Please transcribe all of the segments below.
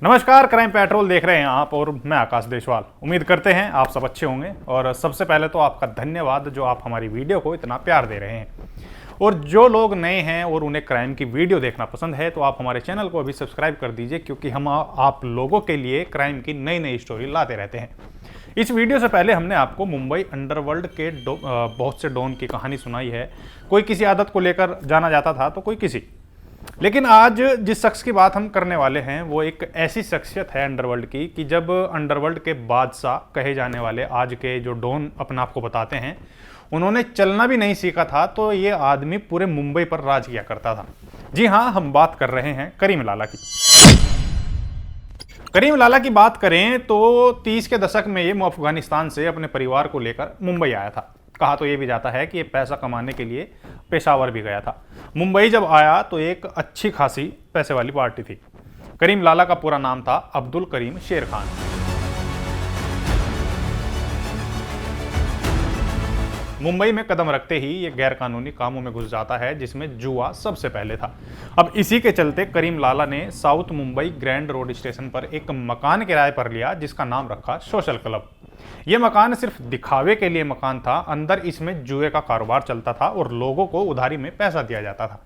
नमस्कार, crime petrol देख रहे हैं आप और मैं आकाश देशवाल। उम्मीद करते हैं आप सब अच्छे होंगे और सबसे पहले तो आपका धन्यवाद जो आप हमारी वीडियो को इतना प्यार दे रहे हैं। और जो लोग नए हैं और उन्हें क्राइम की वीडियो देखना पसंद है तो आप हमारे चैनल को अभी सब्सक्राइब कर दीजिए, क्योंकि हम आप लोगों के लिए क्राइम की नई नई स्टोरी लाते रहते हैं। इस वीडियो से पहले हमने आपको मुंबई अंडरवर्ल्ड के बहुत से डॉन की कहानी सुनाई है। कोई किसी आदत को लेकर जाना जाता था तो कोई किसी, लेकिन आज जिस शख्स की बात हम करने वाले हैं वो एक ऐसी शख्सियत है अंडरवर्ल्ड की कि जब अंडरवर्ल्ड के बादशाह कहे जाने वाले आज के जो डॉन अपने आप को बताते हैं, उन्होंने चलना भी नहीं सीखा था तो ये आदमी पूरे मुंबई पर राज किया करता था। जी हाँ, हम बात कर रहे हैं करीम लाला की। करीम लाला की बात करें तो 30 के दशक में ये अफगानिस्तान से अपने परिवार को लेकर मुंबई आया था। कहा तो ये भी जाता है कि ये पैसा कमाने के लिए पेशावर भी गया था। मुंबई जब आया तो एक अच्छी खासी पैसे वाली पार्टी थी। करीम लाला का पूरा नाम था अब्दुल करीम शेर खान। मुंबई में कदम रखते ही ये गैर कानूनी कामों में घुस जाता है, जिसमें जुआ सबसे पहले था। अब इसी के चलते करीम लाला ने south Mumbai grand road station पर एक मकान किराए पर लिया, जिसका नाम रखा सोशल क्लब। यह मकान सिर्फ दिखावे के लिए मकान था, अंदर इसमें जुए का कारोबार चलता था और लोगों को उधारी में पैसा दिया जाता था।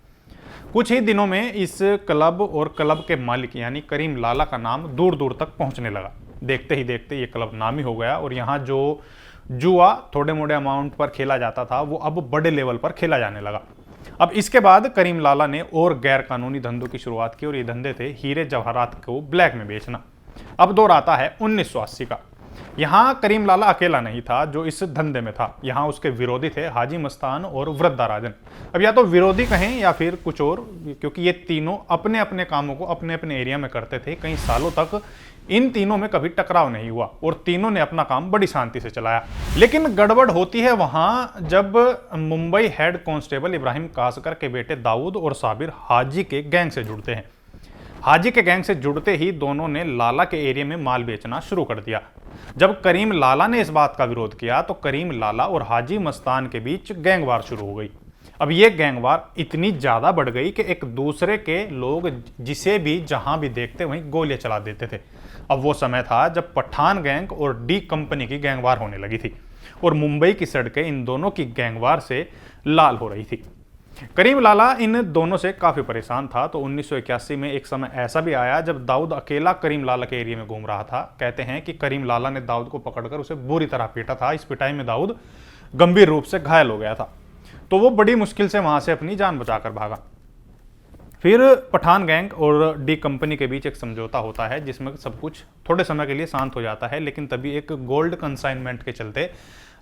कुछ ही दिनों में इस क्लब और क्लब के मालिक यानी करीम लाला का नाम दूर दूर तक पहुंचने लगा। देखते ही देखते ये क्लब नामी हो गया और यहाँ जो जुआ थोड़े मोड़े अमाउंट पर खेला जाता था वो अब बड़े लेवल पर खेला जाने लगा। अब इसके बाद करीम लाला ने और गैर कानूनी धंधों की शुरुआत की और ये धंधे थे हीरे जवाहरात को ब्लैक में बेचना। अब दौर आता है 1980 का। यहाँ करीम लाला अकेला नहीं था जो इस धंधे में था। यहाँ उसके विरोधी थे हाजी मस्तान और वृद्धाराजन। अब या तो विरोधी कहें या फिर कुछ और, क्योंकि ये तीनों अपने अपने कामों को अपने अपने एरिया में करते थे। कई सालों तक इन तीनों में कभी टकराव नहीं हुआ और तीनों ने अपना काम बड़ी शांति से चलाया। लेकिन गड़बड़ होती है वहां जब मुंबई हेड कांस्टेबल इब्राहिम कासकर के बेटे दाऊद और साबिर हाजी के गैंग से जुड़ते हैं। हाजी के गैंग से जुड़ते ही दोनों ने लाला के एरिया में माल बेचना शुरू कर दिया। जब करीम लाला ने इस बात का विरोध किया तो करीम लाला और हाजी मस्तान के बीच गैंगवार शुरू हो गई। अब ये गैंगवार इतनी ज्यादा बढ़ गई कि एक दूसरे के लोग जिसे भी जहां भी देखते वहीं गोलियां चला देते थे। अब वो समय था जब पठान गैंग और डी कंपनी की गैंगवार होने लगी थी और मुंबई की सड़कें इन दोनों की गैंगवार से लाल हो रही थी। करीम लाला इन दोनों से काफी परेशान था तो 1981 में एक समय ऐसा भी आया जब दाऊद अकेला करीम लाला के एरिया में घूम रहा था। कहते हैं कि करीम लाला ने दाऊद को पकड़कर उसे बुरी तरह पीटा था। इस पिटाई में दाऊद गंभीर रूप से घायल हो गया था तो वो बड़ी मुश्किल से वहां से अपनी जान बचाकर भागा। फिर पठान गैंग और डी कंपनी के बीच एक समझौता होता है जिसमें सब कुछ थोड़े समय के लिए शांत हो जाता है। लेकिन तभी एक गोल्ड कंसाइनमेंट के चलते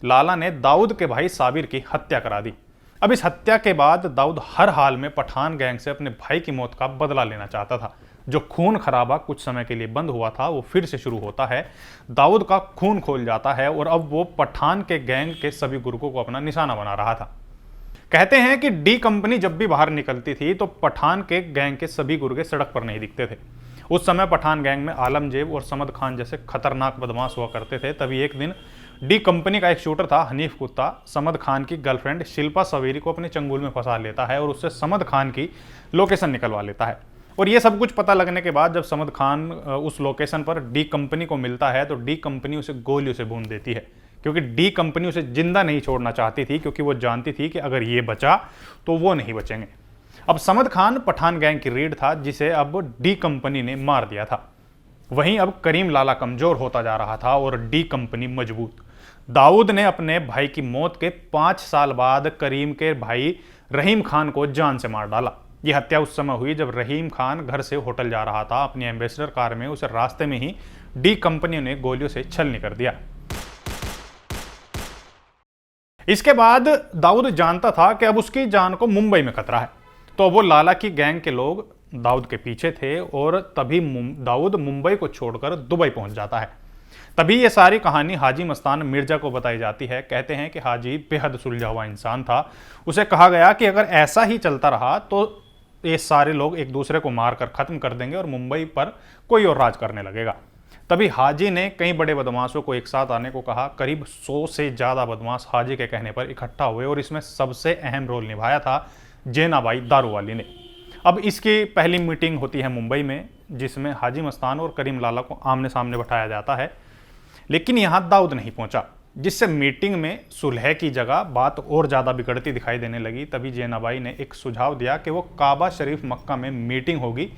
लाला ने दाऊद के भाई साबिर की हत्या करा दी। अब इस हत्या के बाद दाऊद हर हाल में पठान गैंग से अपने भाई की मौत का बदला लेना चाहता था। जो खून खराबा कुछ समय के लिए बंद हुआ था वो फिर से शुरू होता है। दाऊद का खून खोल जाता है और अब वो पठान के गैंग के सभी गुर्गों को अपना निशाना बना रहा था। कहते हैं कि डी कंपनी जब भी बाहर निकलती थी तो पठान के गैंग के सभी गुर्गे सड़क पर नहीं दिखते थे। उस समय पठान गैंग में आलमजेब और समद खान जैसे खतरनाक बदमाश हुआ करते थे। तभी एक दिन डी कंपनी का एक शूटर था हनीफ कुत्ता समद खान की गर्लफ्रेंड शिल्पा सवेरी को अपने चंगुल में फंसा लेता है और उससे समद खान की लोकेशन निकलवा लेता है। और ये सब कुछ पता लगने के बाद जब समद खान उस लोकेशन पर डी कंपनी को मिलता है तो डी कंपनी उसे गोलियों से भून देती है, क्योंकि डी कंपनी उसे जिंदा नहीं छोड़ना चाहती थी, क्योंकि वो जानती थी कि अगर ये बचा तो वो नहीं बचेंगे। अब समद खान पठान गैंग की रीढ़ था जिसे अब डी कंपनी ने मार दिया था। वहीं अब करीम लाला कमजोर होता जा रहा था और डी कंपनी मजबूत। दाऊद ने अपने भाई की मौत के 5 साल बाद करीम के भाई रहीम खान को जान से मार डाला। यह हत्या उस समय हुई जब रहीम खान घर से होटल जा रहा था अपनी एम्बेसडर कार में। उसे रास्ते में ही डी कंपनी ने गोलियों से छलनी कर दिया। इसके बाद दाऊद जानता था कि अब उसकी जान को मुंबई में खतरा है, तो वो लाला की गैंग के लोग दाऊद के पीछे थे और तभी दाऊद मुंबई को छोड़कर दुबई पहुंच जाता है। तभी ये सारी कहानी हाजी मस्तान मिर्जा को बताई जाती है। कहते हैं कि हाजी बेहद सुलझा हुआ इंसान था। उसे कहा गया कि अगर ऐसा ही चलता रहा तो ये सारे लोग एक दूसरे को मारकर खत्म कर देंगे और मुंबई पर कोई और राज करने लगेगा। तभी हाजी ने कई बड़े बदमाशों को एक साथ आने को कहा। करीब 100 से ज्यादा बदमाश हाजी के कहने पर इकट्ठा हुए और इसमें सबसे अहम रोल निभाया था जेनाबाई दारूवाली ने। अब इसकी पहली मीटिंग होती है मुंबई में, जिसमें हाजी मस्तान और करीम लाला को आमने सामने बैठाया जाता है। लेकिन यहाँ दाऊद नहीं पहुंचा, जिससे मीटिंग में सुलह की जगह बात और ज़्यादा बिगड़ती दिखाई देने लगी। तभी ज़ैनबाई ने एक सुझाव दिया कि वो काबा शरीफ मक्का में मीटिंग होगी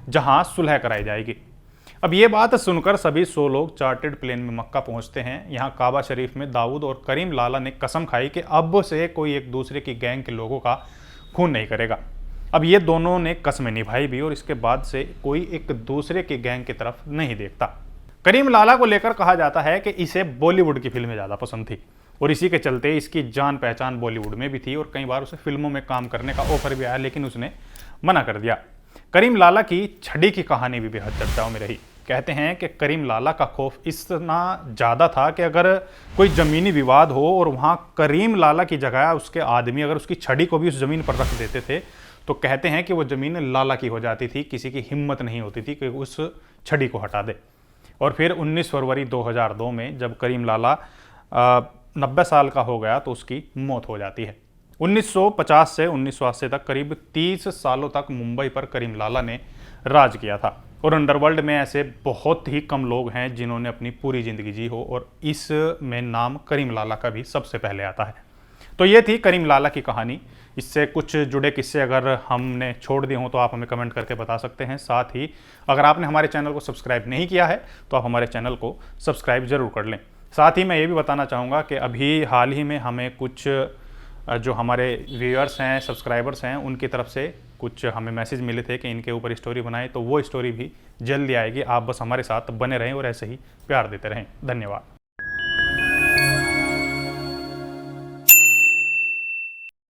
जहां सुलह कराई जाएगी। अब ये बात सुनकर सभी 100 लोग चार्टेड प्लेन में मक्का पहुंचते हैं। यहाँ काबा शरीफ में दाऊद और करीम लाला ने कसम खाई कि अब से कोई एक दूसरे की गैंग के लोगों का खून नहीं करेगा। अब ये दोनों ने कस्में निभाई भी और इसके बाद से कोई एक दूसरे की गैंग की तरफ नहीं देखता। करीम लाला को लेकर कहा जाता है कि इसे बॉलीवुड की फिल्में ज़्यादा पसंद थी और इसी के चलते इसकी जान पहचान बॉलीवुड में भी थी और कई बार उसे फिल्मों में काम करने का ऑफर भी आया, लेकिन उसने मना कर दिया। करीम लाला की छड़ी की कहानी भी बेहद चर्चाओं में रही। कहते हैं कि करीम लाला का खौफ इतना ज़्यादा था कि अगर कोई ज़मीनी विवाद हो और वहाँ करीम लाला की जगह उसके आदमी अगर उसकी छड़ी को भी उस ज़मीन पर रख देते थे तो कहते हैं कि वो ज़मीन लाला की हो जाती थी। किसी की हिम्मत नहीं होती थी कि उस छड़ी को हटा दे। और फिर 19 फरवरी 2002 में जब करीम लाला 90 साल का हो गया तो उसकी मौत हो जाती है। 1950 से 1980 तक करीब 30 सालों तक मुंबई पर करीम लाला ने राज किया था और अंडरवर्ल्ड में ऐसे बहुत ही कम लोग हैं जिन्होंने अपनी पूरी ज़िंदगी जी हो और इसमें नाम करीम लाला का भी सबसे पहले आता है। तो ये थी करीम लाला की कहानी। इससे कुछ जुड़े किस्से अगर हमने छोड़ दिए हों तो आप हमें कमेंट करके बता सकते हैं। साथ ही अगर आपने हमारे चैनल को सब्सक्राइब नहीं किया है तो आप हमारे चैनल को सब्सक्राइब ज़रूर कर लें। साथ ही मैं ये भी बताना चाहूँगा कि अभी हाल ही में हमें कुछ जो हमारे व्यूअर्स हैं, सब्सक्राइबर्स हैं, उनकी तरफ से कुछ हमें मैसेज मिले थे कि इनके ऊपर स्टोरी बनाएं, तो वो स्टोरी भी जल्दी आएगी। आप बस हमारे साथ बने रहें और ऐसे ही प्यार देते रहें। धन्यवाद।